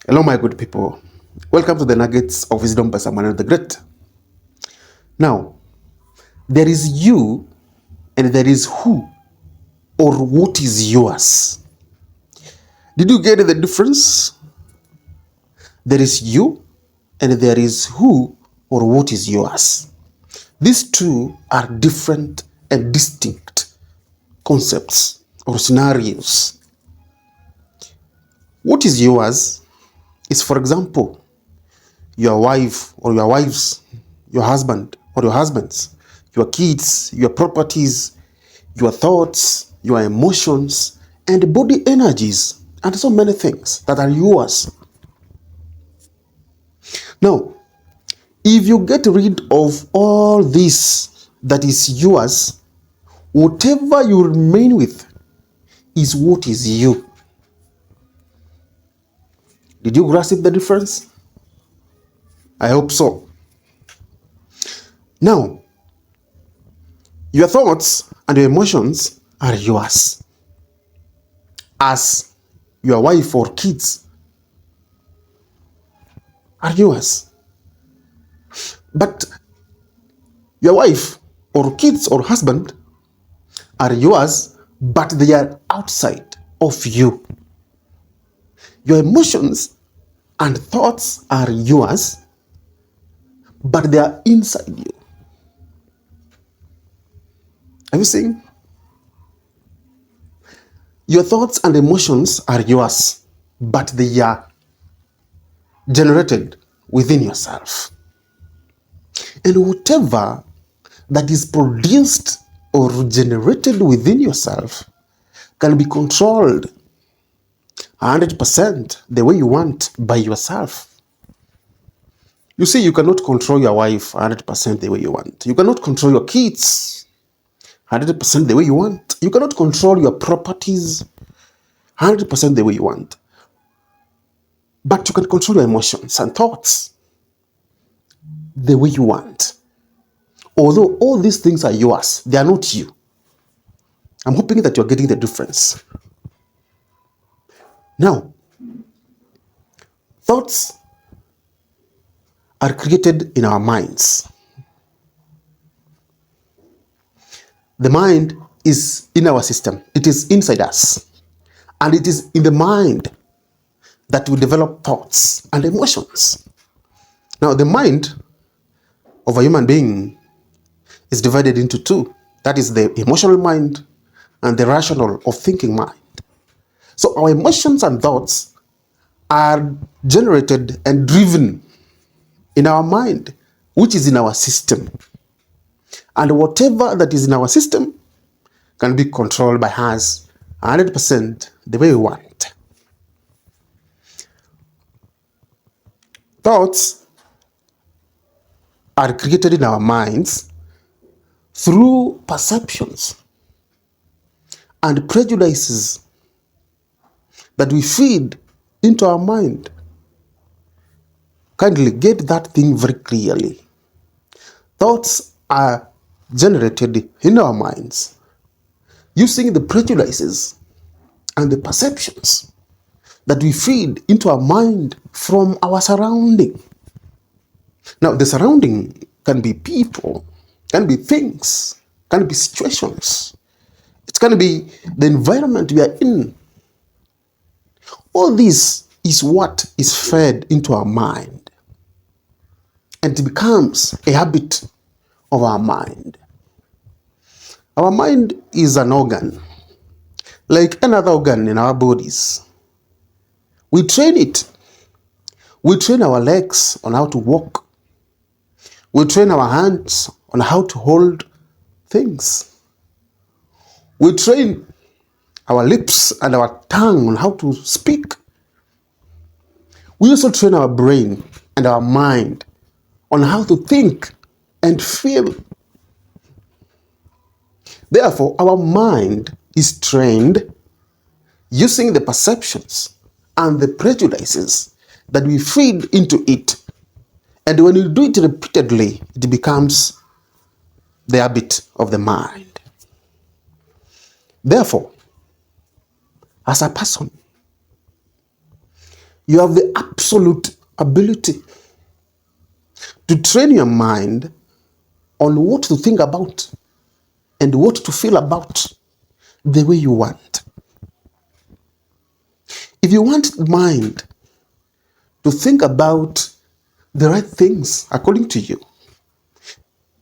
Hello, my good people. Welcome to the Nuggets of Wisdom by Samuel the Great. Now, there is you and there is who or what is yours. Did you get the difference? There is you and there is who or what is yours. These two are different and distinct concepts or scenarios. What is yours is, for example, your wife or your wives, your husband or your husbands, your kids, your properties, your thoughts, your emotions, and body energies, and so many things that are yours. Now, if you get rid of all this that is yours, whatever you remain with is what is you. Did you grasp the difference? I hope so. Now, your thoughts and your emotions are yours, as your wife or kids are yours. But your wife or kids or husband are yours, but they are outside of you. Your emotions and thoughts are yours, but they are inside you. Are you seeing? Your thoughts and emotions are yours, but they are generated within yourself. And whatever that is produced or generated within yourself can be controlled 100% the way you want by yourself. You see, you cannot control your wife 100% the way you want. You cannot control your kids 100% the way you want. You cannot control your properties 100% the way you want. But you can control your emotions and thoughts the way you want. Although all these things are yours, they are not you. I'm hoping that you're getting the difference. Now, thoughts are created in our minds. The mind is in our system. It is inside us. And it is in the mind that we develop thoughts and emotions. Now, the mind of a human being is divided into two. That is the emotional mind and the rational or thinking mind. So our emotions and thoughts are generated and driven in our mind, which is in our system. And whatever that is in our system can be controlled by us 100% the way we want. Thoughts are created in our minds through perceptions and prejudices that we feed into our mind. Kindly get that thing very clearly. Thoughts are generated in our minds using the prejudices and the perceptions that we feed into our mind from our surrounding. Now, the surrounding can be people, can be things, can be situations. It can be the environment we are in. All this is what is fed into our mind, and it becomes a habit of our mind. Our mind is an organ, like another organ in our bodies. We train it. We train our legs on how to walk. We train our hands on how to hold things. We train our lips and our tongue on how to speak. We also train our brain and our mind on how to think and feel. Therefore, our mind is trained using the perceptions and the prejudices that we feed into it. And when you do it repeatedly, it becomes the habit of the mind. Therefore, as a person, You have the absolute ability to train your mind on what to think about and what to feel about the way you want. If you want the mind to think about the right things according to you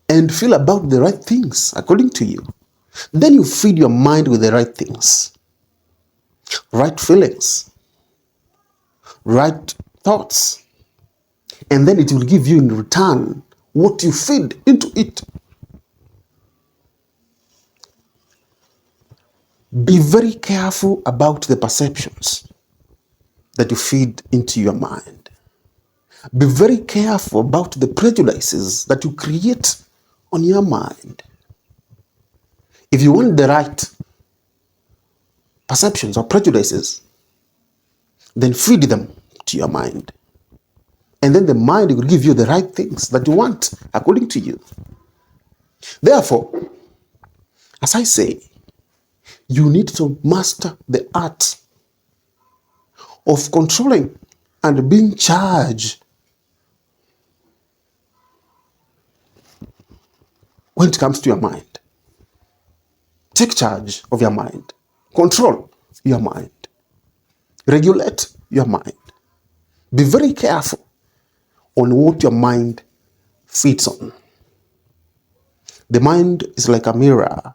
and feel about the right things according to you, then you feed your mind with the right things, right feelings, right thoughts, and then it will give you in return what you feed into it. Be very careful about the perceptions that you feed into your mind. Be very careful about the prejudices that you create on your mind. If you want the right perceptions or prejudices, then feed them to your mind. And then the mind will give you the right things that you want according to you. Therefore, as I say, you need to master the art of controlling and being charged when it comes to your mind. Take charge of your mind. Control your mind. Regulate your mind. Be very careful on what your mind feeds on. The mind is like a mirror.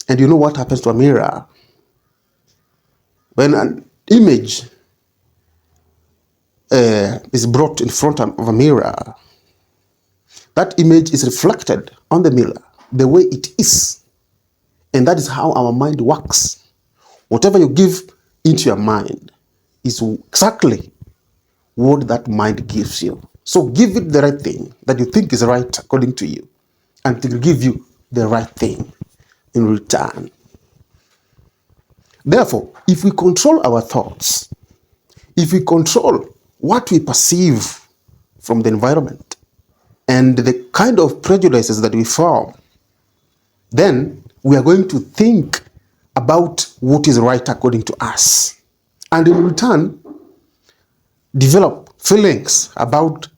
And you know what happens to a mirror? When an image is brought in front of a mirror, that image is reflected on the mirror the way it is. And that is how our mind works. Whatever you give into your mind is exactly what that mind gives you. So give it the right thing that you think is right according to you, and it will give you the right thing in return. Therefore, if we control our thoughts, if we control what we perceive from the environment and the kind of prejudices that we form, then we are going to think about what is right according to us. And in return, develop feelings about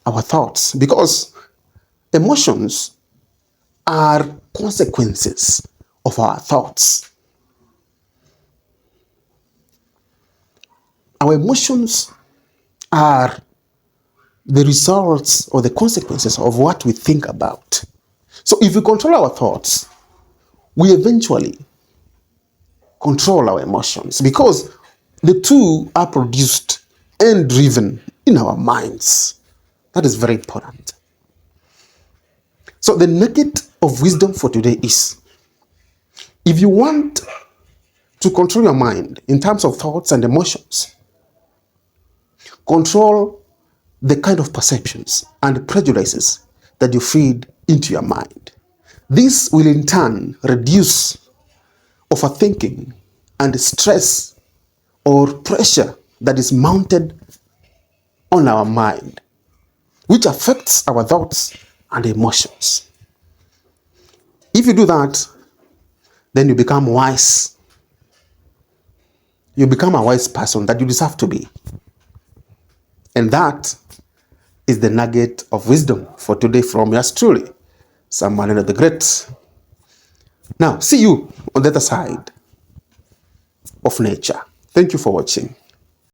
our thoughts, because emotions are consequences of our thoughts. Our emotions are the results or the consequences of what we think about. So if we control our thoughts, we eventually control our emotions, because the two are produced and driven in our minds. That is very important. So the nugget of wisdom for today is, if you want to control your mind in terms of thoughts and emotions, control the kind of perceptions and prejudices that you feed into your mind. This will in turn reduce overthinking and stress or pressure that is mounted on our mind, which affects our thoughts and emotions. If you do that, then you become wise. You become a wise person that you deserve to be. And that is the nugget of wisdom for today from yours truly, Sam Malena the Great. Now, see you on the other side of nature. Thank you for watching.